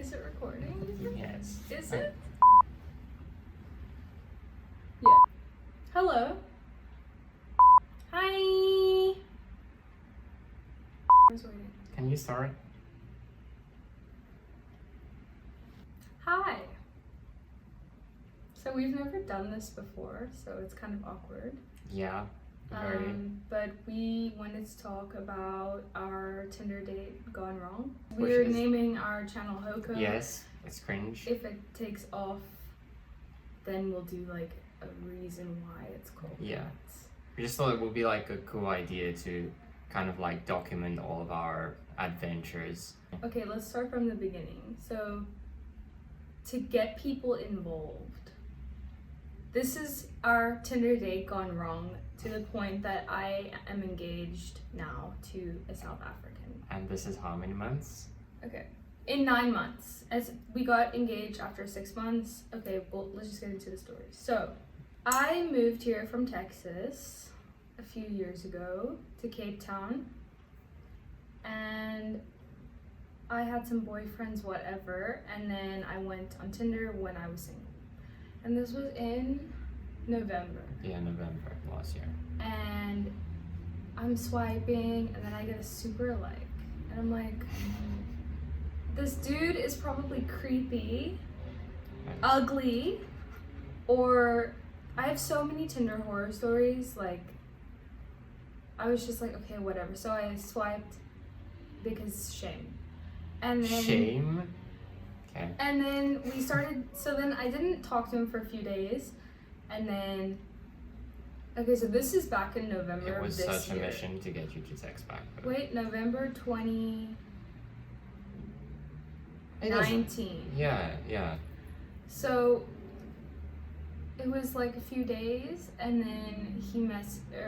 Is it recording? Yes. Is it? Yeah. Hello. Hi. I was waiting. Can you start? Hi. So we've never done this before, so it's kind of awkward. Yeah. Very. But we wanted to talk about our Tinder date gone wrong. Which We're is- naming our channel Hoko. Yes, it's cringe. If it takes off, then we'll do like a reason why it's called Yeah. that. We just thought it would be like a cool idea to kind of like document all of our adventures. Okay, let's start from the beginning. So, to get people involved, this is our Tinder date gone wrong to the point that I am engaged now to a South African. And this is how many months? Okay. In 9 months. As we got engaged after 6 months. Okay, well, let's just get into the story. So, I moved here from Texas a few years ago to Cape Town. And I had some boyfriends, whatever, and then I went on Tinder when I was single. And this was in November. Yeah, November last year. And I'm swiping, and then I get a super like. And I'm like, this dude is probably creepy, ugly, or I have so many Tinder horror stories. Like, I was just like, okay, whatever. So I swiped because shame. And then Shame? Okay. And then we started, so then I didn't talk to him for a few days. And then, okay, so this is back in November It was of this such a year. mission to get you to text back. but Wait, November it 2019. doesn't- Yeah. So it was like a few days, and then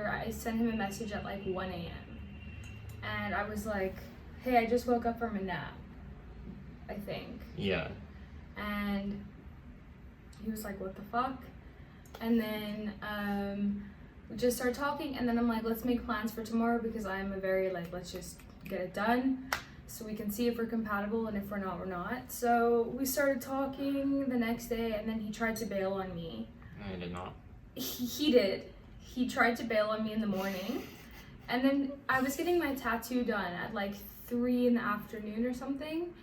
I sent him a message at like 1 a.m. And I was like, hey, I just woke up from a nap, I think. Yeah. And he was like, what the fuck? And then we just started talking, and then I'm like, let's make plans for tomorrow, because I'm a very like, let's just get it done so we can see if we're compatible, and if we're not, we're not. So we started talking the next day, and then he tried to bail on me. No, I did not. He did. He tried to bail on me in the morning, and then I was getting my tattoo done at like 3 in the afternoon or something.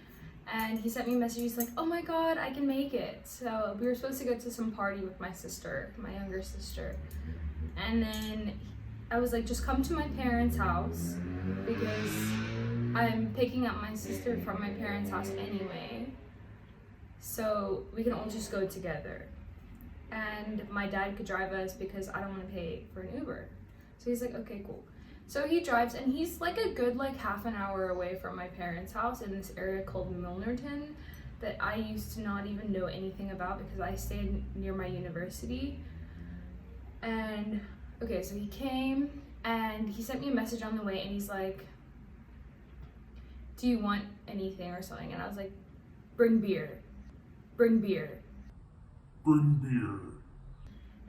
And he sent me a message, he's like, oh my god, I can make it. So we were supposed to go to some party with my sister, my younger sister. And then I was like, just come to my parents' house, because I'm picking up my sister from my parents' house anyway. So we can all just go together. And my dad could drive us because I don't want to pay for an Uber. So he's like, okay, cool. So he drives, and he's like a good like half an hour away from my parents' house in this area called Milnerton that I used to not even know anything about because I stayed near my university. And okay, so he came and he sent me a message on the way, and he's like, do you want anything or something? And I was like, bring beer. Bring beer. Bring beer.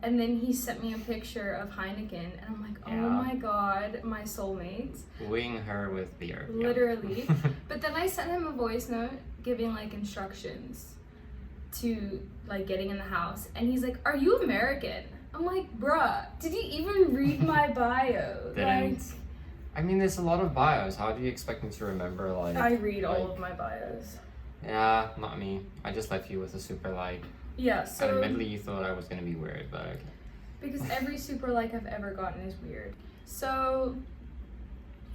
And then he sent me a picture of Heineken, and I'm like, oh Yeah. my god, my soulmate. Wooing her with beer. Yeah. Literally. But then I sent him a voice note giving like instructions to like getting in the house, and he's like, are you American? I'm like, bruh, did you even read my bio? Didn't. I mean, there's a lot of bios. How do you expect me to remember, like... I read all like- of my bios. Yeah, not me. I just left you with a super like. Yeah, And so admittedly, you thought I was gonna be weird, but okay. because every super like I've ever gotten is weird. So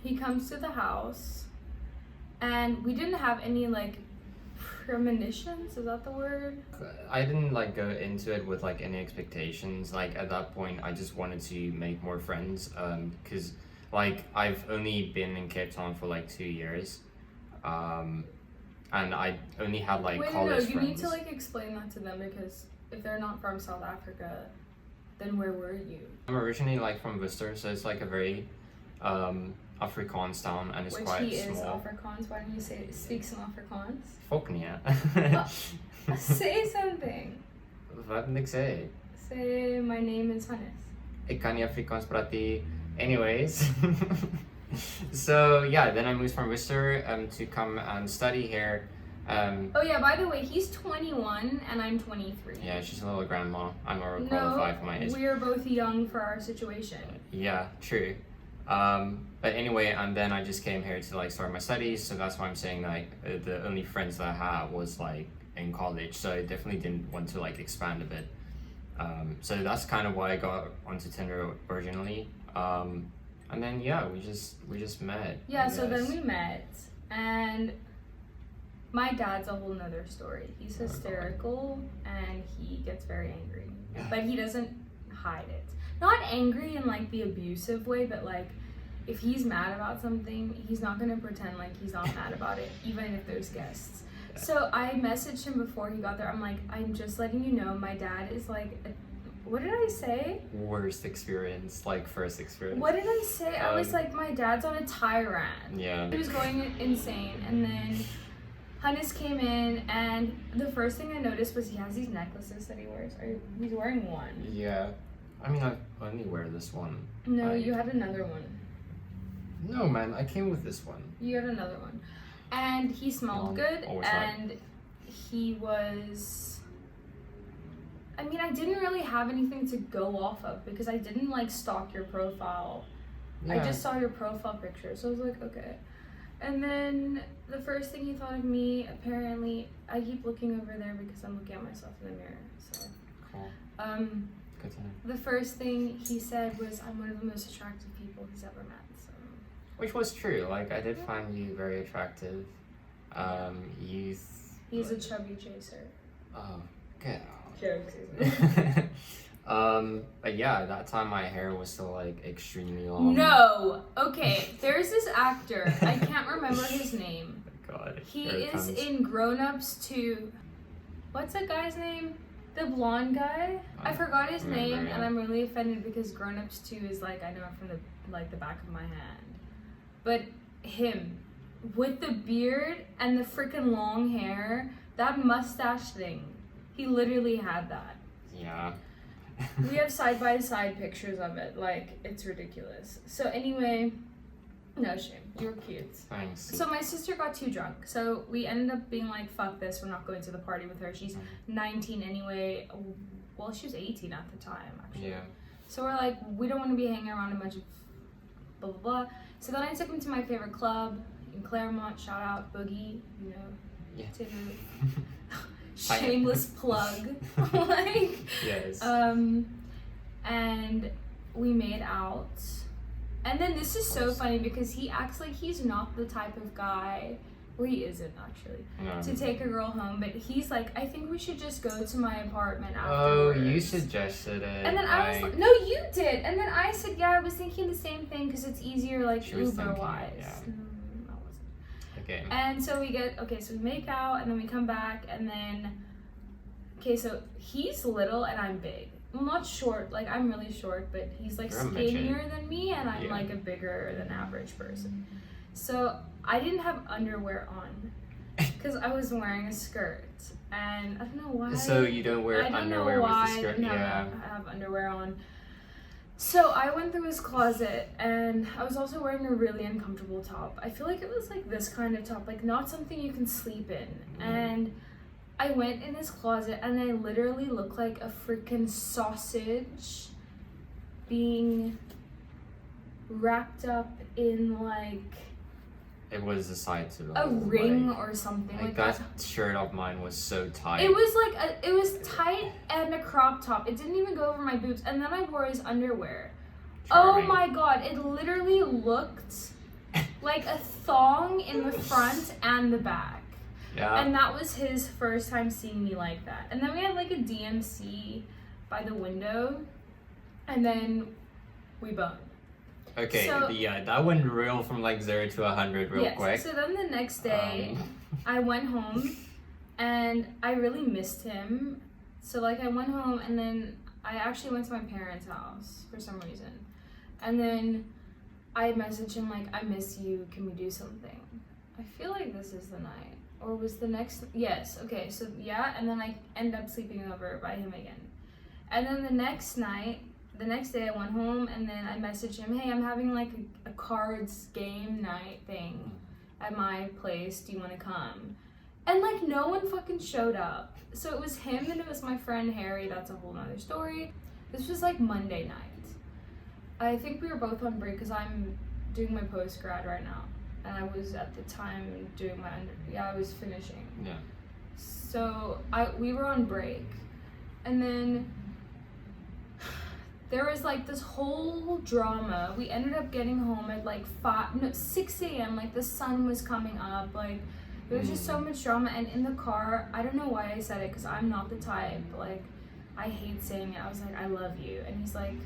he comes to the house, and we didn't have any like premonitions, is that the word? I didn't like go into it with like any expectations. Like at that point, I just wanted to make more friends. Because like I've only been in Cape Town for like 2 years, and I only had like Wait, college you friends. need to like explain that to them, because if they're not from South Africa, then where were you? I'm originally like from Worcester, so it's like a very Afrikaans town, and it's Which quite he is small. Afrikaans. Why don't you speak some Afrikaans? Fuck nee. Say something. Wat moet ek sê? Say, my name is Hannes. Ik kan nie Afrikaans praat nie. Anyways. So yeah, then I moved from Worcester to come and study here, Oh yeah, by the way, he's 21 and I'm 23. Yeah, she's a little grandma. I'm overqualified for my age. We're both young for our situation. Yeah, true. But anyway, and then I just came here to like start my studies, so that's why I'm saying like the only friends that I had was like in college, so I definitely didn't want to like expand a bit. So that's kind of why I got onto Tinder originally. And then yeah, we just met. Yeah, so then we met, and my dad's a whole nother story. He's hysterical and he gets very angry, but he doesn't hide it. Not angry in like the abusive way, but like if he's mad about something, he's not gonna pretend like he's not mad about it, even if there's guests. So I messaged him before he got there. I'm like, I'm just letting you know, my dad is like, what did I say? Worst experience, like first experience. What did I say? I was like, my dad's on a tyrant. Yeah. He was going insane, and then Hannes came in, and the first thing I noticed was he has these necklaces that he wears. He's wearing one. Yeah. I mean, I only wear this one. No, you had another one. No, man, I came with this one. You had another one. And he smelled good, and he was... I mean, I didn't really have anything to go off of because I didn't like stalk your profile. Yeah. I just saw your profile picture, so I was like, okay. And then the first thing he thought of me, apparently, I keep looking over there because I'm looking at myself in the mirror. So, Cool. Good to know. the first thing he said was, "I'm one of the most attractive people he's ever met." So, Which was true. Like I did find you very attractive. he's a chubby chaser. Oh, get Jokes. out. But yeah, that time my hair was still like extremely long. No. Okay. There's this actor. I can't remember his name. God. He here it is comes. in Grown Ups 2. What's that guy's name? The blonde guy? I forgot his remember, name, yeah. and I'm really offended because Grown Ups 2 is like, I know it from the back of my hand. But him, with the beard and the freaking long hair, that mustache thing, he literally had that. Yeah. We have side-by-side pictures of it, like, it's ridiculous. So anyway, no shame, you were cute. Thanks. So my sister got too drunk, so we ended up being like, fuck this, we're not going to the party with her. She's 19 anyway. Well, she was 18 at the time, actually. Yeah. So we're like, we don't want to be hanging around a bunch of blah, blah, blah. So then I took him to my favorite club in Claremont, shout out Boogie, you know, Yeah. Tinder. Shameless plug. Like, Yes. and we made out. And then this is so funny because he acts like he's not the type of guy, well, he isn't actually, No. to take a girl home, but he's like, I think we should just go to my apartment Oh, afterwards. you suggested it. And then I was like, no, you did. And then I said, yeah, I was thinking the same thing because it's easier, like, She was thinking, Uber-wise. yeah. I wasn't. Okay. And so so we make out, and then we come back, and then, okay, so he's little and I'm big. Well, not short, like I'm really short, but he's like You're a midget. skinnier than me, and I'm Yeah. like a bigger than average person. So I didn't have underwear on because I was wearing a skirt, and I don't know why. So you don't wear I don't underwear know with why the skirt? I didn't Yeah. have underwear on. So I went through his closet, and I was also wearing a really uncomfortable top. I feel like it was like this kind of top, like not something you can sleep in. And I went in his closet, and I literally looked like a freaking sausage being wrapped up in like It was the side to the a whole, ring like, or something like like that shirt of mine was so tight. It was like it was tight and a crop top. It didn't even go over my boobs, and then I wore his underwear. Charming. Oh my god, it literally looked like a thong in the front and the back. Yeah. And that was his first time seeing me like that. And then we had like a DMC by the window, and then we boned. Okay, So- that went real from like 0 to 100 real Yes. quick. So then the next day, I went home, and I really missed him. So like I went home, and then I actually went to my parents' house for some reason. And then I messaged him like, I miss you, can we do something? I feel like this is the night. Or was the next, yes, okay, so yeah, and then I end up sleeping over by him again. And then the next day I went home, and then I messaged him, hey, I'm having like a cards game night thing at my place, do you want to come? And like no one fucking showed up. So it was him and it was my friend Harry. That's a whole nother story. This was like Monday night. I think we were both on break because I'm doing my post grad right now. And I was at the time doing my I was finishing. Yeah. So we were on break. And then there was like this whole drama. We ended up getting home at like 6 a.m. Like the sun was coming up. Like there was just so much drama. And in the car, I don't know why I said it because I'm not the type. Like I hate saying it. I was like, I love you. And he's like,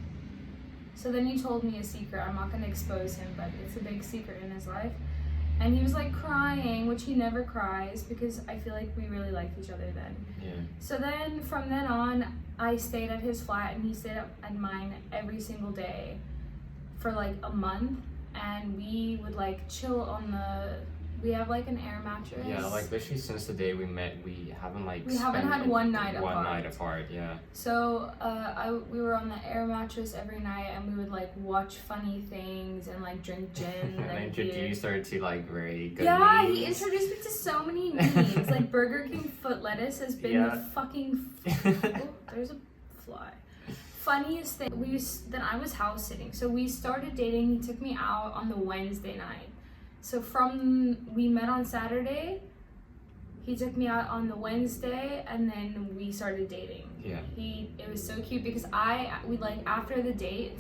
so then he told me a secret. I'm not going to expose him, but it's a big secret in his life. And he was like crying, which he never cries because I feel like we really liked each other then. Yeah. So then from then on, I stayed at his flat and he stayed at mine every single day for like a month. And we would like chill on we have like an air mattress. Yeah, like literally since the day we met, we haven't like We haven't had one night apart. One night apart, yeah. So we were on the air mattress every night and we would like watch funny things and like drink gin. And like, introduced her to like very good Yeah, memes. he introduced me to so many memes. Like Burger King foot lettuce has been the fucking oh, there's a fly. Funniest thing. Then I was house sitting. So we started dating. He took me out on the Wednesday night. So we met on Saturday, he took me out on the Wednesday, and then we started dating. Yeah. It was so cute because we like after the date,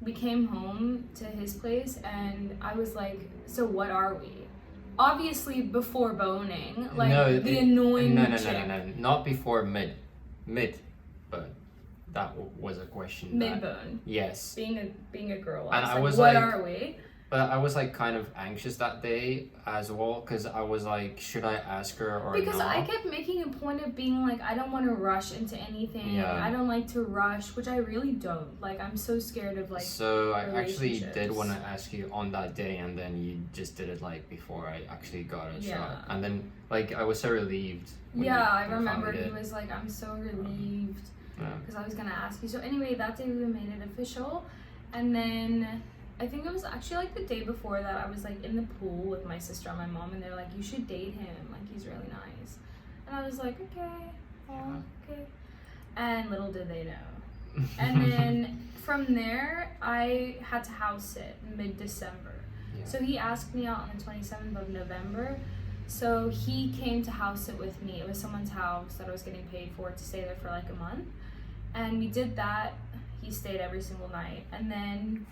we came home to his place and I was like, so what are we? Obviously before boning, like annoying chick. No, not before mid, but that was a question. Mid bone. Yes. Being a girl. And I was what like, are we? But I was like kind of anxious that day as well because I was like, should I ask her or because not? I kept making a point of being like, I don't want to rush into anything. Yeah. I don't like to rush, which I really don't. Like I'm so scared of like. So I actually did relationships. want to ask you on that day, and then you just did it like before I actually got a shot, and then like I was so relieved. I remember he was like, I'm so relieved Yeah. because I was gonna ask you. So anyway, that day we made it official, and then. I think it was actually like the day before that I was like in the pool with my sister and my mom and they're like, you should date him, like he's really nice. And I was like, okay. And little did they know. And then from there I had to house sit mid-December. Yeah. So he asked me out on the 27th of November. So he came to house sit with me. It was someone's house that I was getting paid for to stay there for like a month. And we did that. He stayed every single night. And then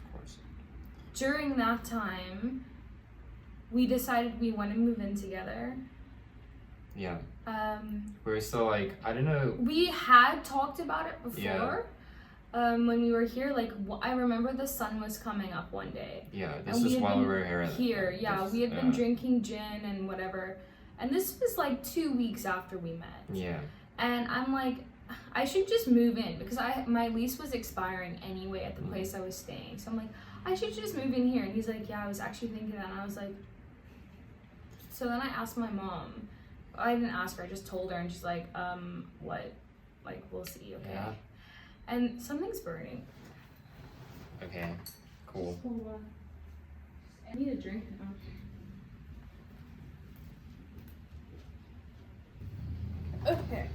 during that time, we decided we want to move in together. Yeah. We were still like, I don't know. We had talked about it before. Yeah. When we were here, like I remember the sun was coming up one day. Yeah, this is while we were here. We had been drinking gin and whatever. And this was like 2 weeks after we met. Yeah. And I'm like, I should just move in because my lease was expiring anyway at the place I was staying. So I'm like, I should just move in here. And he's like, yeah, I was actually thinking that. And I was like, so then I asked my mom. I didn't ask her, I just told her. And she's like, what? Like, we'll see, okay? Yeah. And something's burning. Okay, cool. I need a drink now. Okay.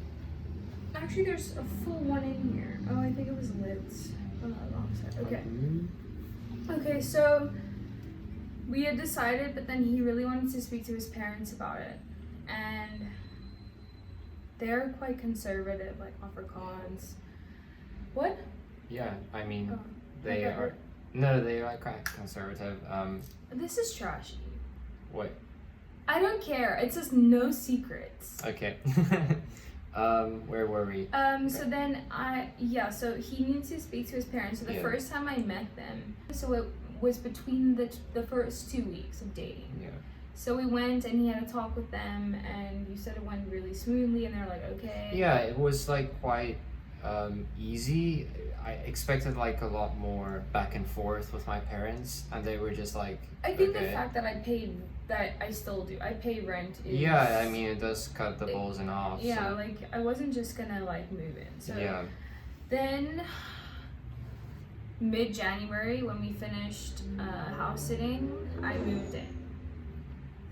Actually, there's a full one in here. Oh, I think it was lit. Oh, no, wrong side. Okay. Okay, so we had decided, but then he really wanted to speak to his parents about it. And they're quite conservative, like Afrikaans. What? Yeah, I mean, Oh, they okay. are. No, they are quite conservative. This is trashy. What? I don't care. It says no secrets. Okay. Where were we? So then so he needs to speak to his parents. So the first time I met them, so it was between the first 2 weeks of dating. Yeah. So we went and he had a talk with them and you said it went really smoothly and they're like, okay. Yeah, it was like quite easy. I expected like a lot more back and forth with my parents and they were just like, I think okay. the fact that I still do. I pay rent. Yeah, I mean it does cut the balls in half. Yeah, so. like I wasn't just gonna like move in. So Yeah. then mid-January when we finished house sitting, I moved in.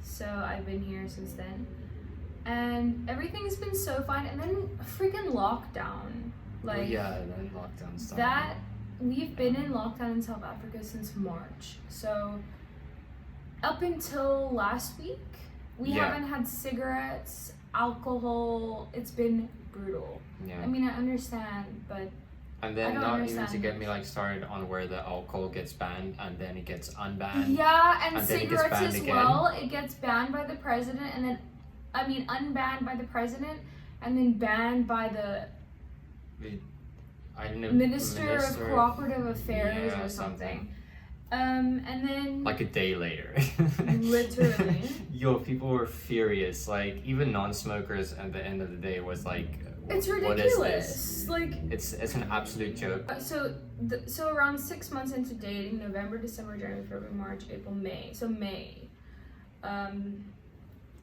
So I've been here since then. And everything's been so fine. And then freaking lockdown. Like, oh, yeah, then lockdown started. that, we've been in lockdown in South Africa since March. So up until last week, we Yeah. haven't had cigarettes, alcohol. It's been brutal. Yeah. I mean, I understand, but And I then don't not even understand. to get me like started on where the alcohol gets banned and then it gets unbanned. yeah, and and then it gets cigarettes banned as again. well. It gets banned by the president, and then, I mean, unbanned by the president, and then banned by the I don't know. Minister of Cooperative Affairs yeah, or something. And then Like a day later. Literally. Yo, people were furious. Like even non-smokers at the end of the day was like, it's what is ridiculous. this? Like, It's an absolute joke. so around 6 months into dating, November, December, January, February, March, April, May. So May.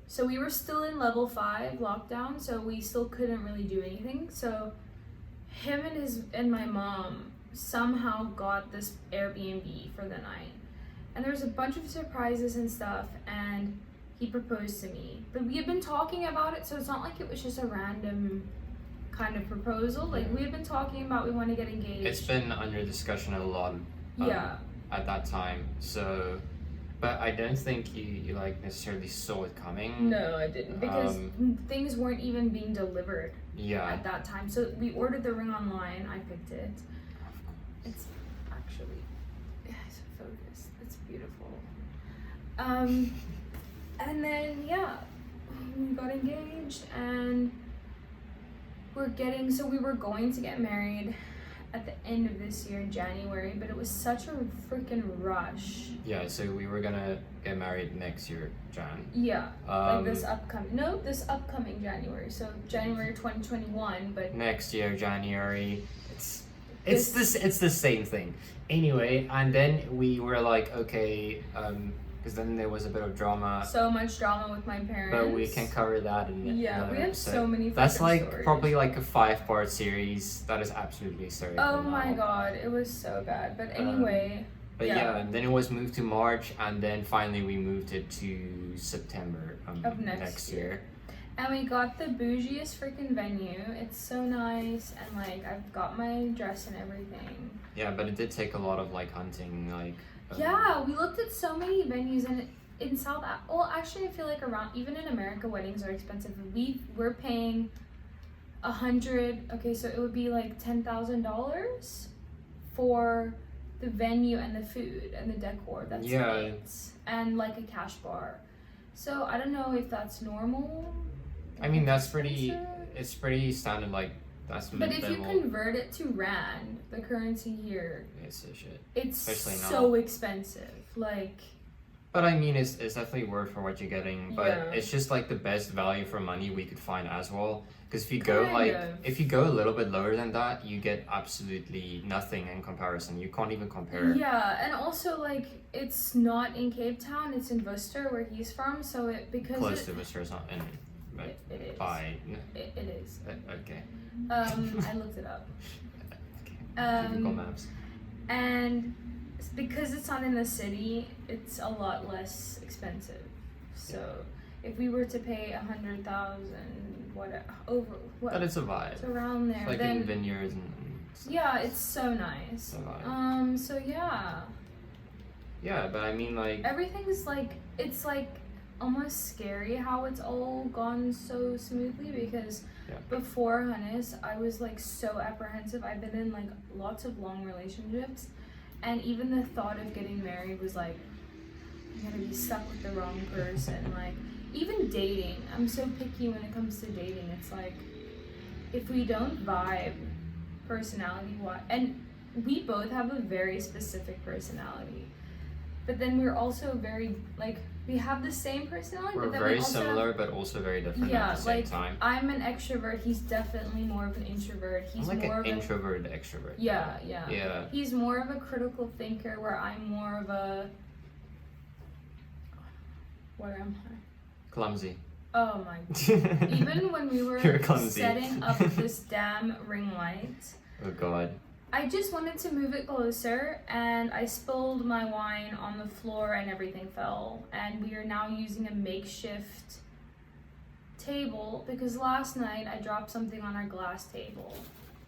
So we were still in level 5 lockdown, so we still couldn't really do anything. So him and my mom somehow got this Airbnb for the night. And there was a bunch of surprises and stuff, and he proposed to me. But we had been talking about it, so it's not like it was just a random kind of proposal. Like, we had been talking about we want to get engaged. It's been under discussion a lot. Yeah. At that time, so, but I don't think you like necessarily saw it coming. No, I didn't, because things weren't even being delivered Yeah. at that time. So we ordered the ring online. I picked it. It's actually, it's focused. It's beautiful. And then yeah, we got engaged, and we were going to get married at the end of this year, January, but it was such a freaking rush. Yeah, so we were gonna get married next year, Jan. Yeah, like this upcoming January. So January 2021, but Next year, January. It's the same thing. Anyway, and then we were like, okay, because then there was a bit of drama. so much drama with my parents. But we can cover that in Yeah, another we have episode. so many. That's freaking like stories. probably like a 5-part series. That is absolutely hysterical. Oh my now. god, it was so bad. But anyway, But yeah. yeah, and then it was moved to March, and then finally we moved it to September Of next next year. and we got the bougiest freaking venue. It's so nice, and like I've got my dress and everything. Yeah, but it did take a lot of like hunting, like. Yeah, we looked at so many venues, and in well, actually, I feel like even in America, weddings are expensive. We're paying $100. Okay, so it would be like $10,000 for the venue and the food and the decor. That's Yeah. it, and like a cash bar. So I don't know if that's normal. I mean, that's pretty. Expensive. It's pretty standard. Like that's But if you mid-level. convert it to rand, the currency here, It's a shit. it's Especially now. so expensive. Like. But I mean, it's definitely worth for what you're getting. But Yeah. it's just like the best value for money we could find as well. Because if you Kind go a little bit lower than that, you get absolutely nothing in comparison. You can't even compare. Yeah, and also like it's not in Cape Town; it's in Worcester, where he's from. So Close to Worcester, it's not in. But it is. by. It is. Okay. I looked it up. Google Maps. And because it's not in the city, it's a lot less expensive. So if we were to pay 100,000, But it's a vibe. it's around there. It's like then in vineyards and stuff. yeah, it's so nice. It's a vibe. So yeah. Yeah, but I mean, like. Everything's like, it's like almost scary how it's all gone so smoothly, because before Hannes, I was like so apprehensive. I've been in like lots of long relationships, and even the thought of getting married was like, I'm gonna be stuck with the wrong person. Like, even dating, I'm so picky when it comes to dating. It's like, if we don't vibe personality-wise, and we both have a very specific personality, but then we're also very, like, we have the same personality, We're but then very we also similar, but also very different at the same time. I'm an extrovert, he's definitely more of an introvert. He's I'm like more an of introvert extrovert. Yeah. Yeah. He's more of a critical thinker, where I'm more of a, what am I? Clumsy. Oh my. Even when we were You're clumsy. setting up this damn ring light, Oh god. I just wanted to move it closer, and I spilled my wine on the floor and everything fell. And we are now using a makeshift table because last night I dropped something on our glass table.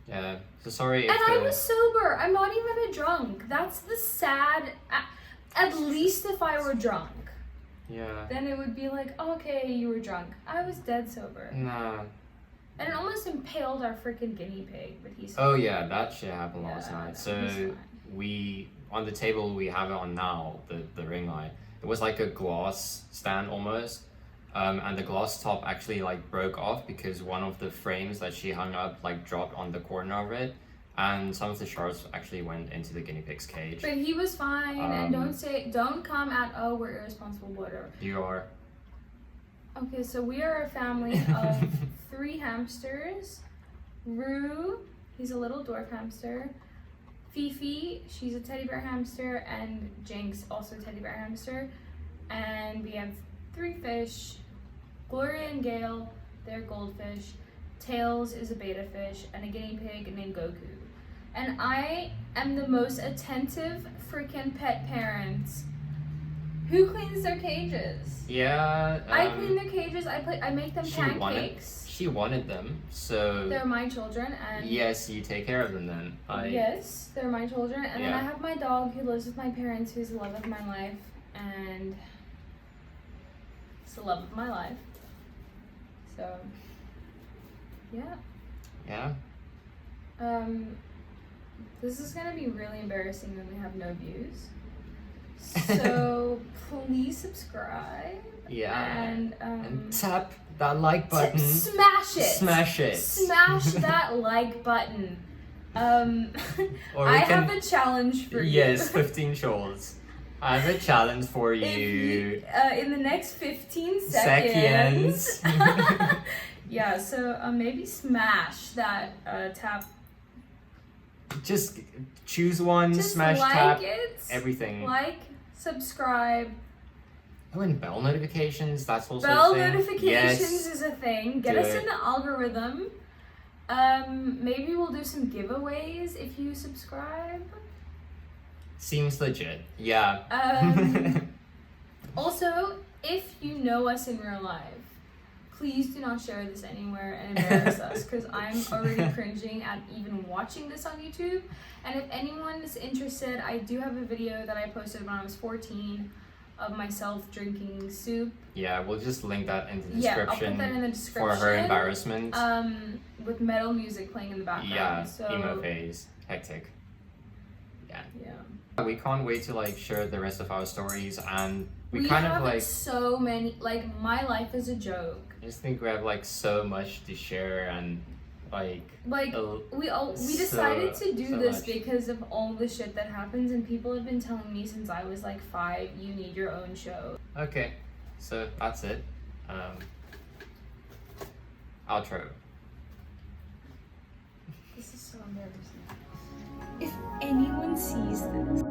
Yeah, so sorry if And I was sober. I'm not even a drunk. That's the sad. At least if I were drunk, Yeah. then it would be like, okay, you were drunk. I was dead sober. Nah. And it almost impaled our freaking guinea pig, but he's Oh yeah, that shit happened Yeah, last night. he's So fine. we on the table we have it on now, the ring light. It was like a glass stand almost. And the glass top actually like broke off because one of the frames that she hung up like dropped on the corner of it, and some of the shards actually went into the guinea pig's cage. But he was fine, and Um, don't come at, oh, we're irresponsible, whatever. You are. Okay, so we are a family of 3 hamsters. Rue, he's a little dwarf hamster. Fifi, she's a teddy bear hamster, and Jinx, also a teddy bear hamster. And we have 3 fish. Gloria and Gale, they're goldfish. Tails is a betta fish, and a guinea pig named Goku. And I am the most attentive freaking pet parent. Who cleans their cages? Yeah. I clean their cages. I make them she pancakes. She wanted them, so They're my children, and yes, you take care of them then. yes, they're my children. And then Yeah. I have my dog who lives with my parents, who's the love of my life, and it's the love of my life. So, yeah. Yeah. This is gonna be really embarrassing when we have no views. So please subscribe. Yeah. And tap that like button. Smash it. Smash it. Smash that like button. Or I we can- have a challenge for you. Yes, 15 shorts. I have a challenge for If you. in the next 15 seconds. Yeah, so maybe smash that tap. Just choose one, Just smash like tap, it. everything. Like, subscribe. Oh, and bell notifications, that's also Bell a thing. notifications Yes. is a thing. Get Do us it. in the algorithm. Maybe we'll do some giveaways if you subscribe. Seems legit. Yeah. Also, if you know us in real life, please do not share this anywhere and embarrass us, because I'm already cringing at even watching this on YouTube. And if anyone is interested, I do have a video that I posted when I was 14 of myself drinking soup. Yeah, we'll just link that in the Yeah, I'll description, put that in the for description. her embarrassment. With metal music playing in the background. Yeah, So, emo phase. Hectic. Yeah. We can't wait to like share the rest of our stories, and we We kind have of like so many, like, my life is a joke. I just think we have like so much to share, and like Like, a- we decided to do so this much. because of all the shit that happens, and people have been telling me since I was like 5, you need your own show. Okay, so that's it. Outro. This is so embarrassing. If anyone sees this,